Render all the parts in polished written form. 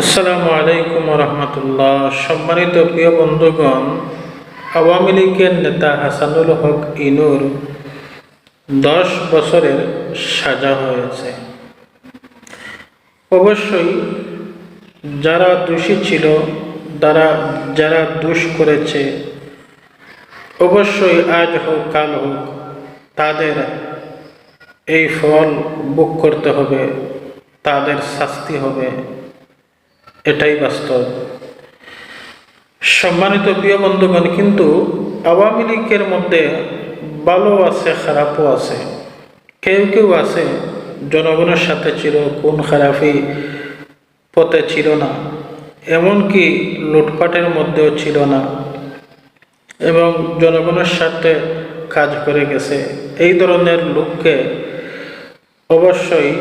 আসসালামু আলাইকুম রহমতুল্লাহ। সম্মানিত প্রিয় বন্ধুগণ, আওয়ামী লীগের নেতা হাসানুল হক ইনুর 10 বছরের সাজা হয়েছে। অবশ্যই যারা দোষী ছিল, যারা দোষ করেছে, অবশ্যই আজ হোক কাল হোক তাদের এই ফল ভোগ করতে হবে, তাদের শাস্তি হবে, এটাই বাস্তব। সম্মানিত প্রিয় বন্ধুগণ, কিন্তু আওয়ামী লীগের মধ্যে ভালো আছে, খারাপও আছে। কেউ কেউ আছে জনগণের সাথে ছিল, কোন খারাপই পথে ছিল না, এমনকি লুটপাটের মধ্যেও ছিল না এবং জনগণের সাথে কাজ করে গেছে। এই ধরনের লোককে অবশ্যই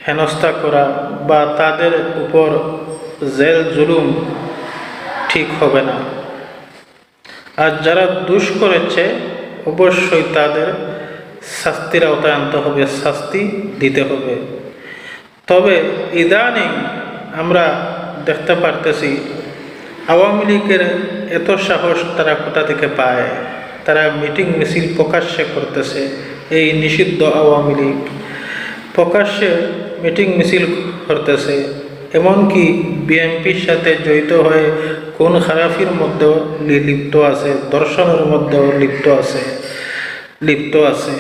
হেনস্থা করা বা তাদের উপর জেল জুলুম ঠিক হবে না। আর যারা দোষ করেছে অবশ্যই তাদের শাস্তির আওতায় আনতে হবে, শাস্তি দিতে হবে। তবে ইদানিং আমরা দেখতে পারতেছি আওয়ামী লীগের এত সাহস তারা কোথা থেকে পায়। তারা মিটিং মিছিল প্রকাশ্যে করতেছে। এই নিষিদ্ধ আওয়ামী লীগ প্রকাশ্যে মিটিং মিছিল করতেছে, এমনকি বিএনপির সাথে জড়িত হয়ে কোন খারাপির মধ্যেও লিপ্ত আছে, দর্শনের মধ্যেও লিপ্ত আছে।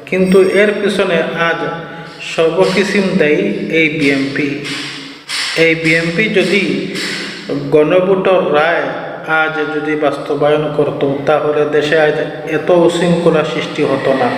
কিন্তু এর পিছনে আজ সর্বকিছু দেয় এই বিএনপি যদি গণভোটের রায় আজ যদি বাস্তবায়ন করত, তাহলে দেশে আজ এত উশৃঙ্খলা সৃষ্টি হতো না।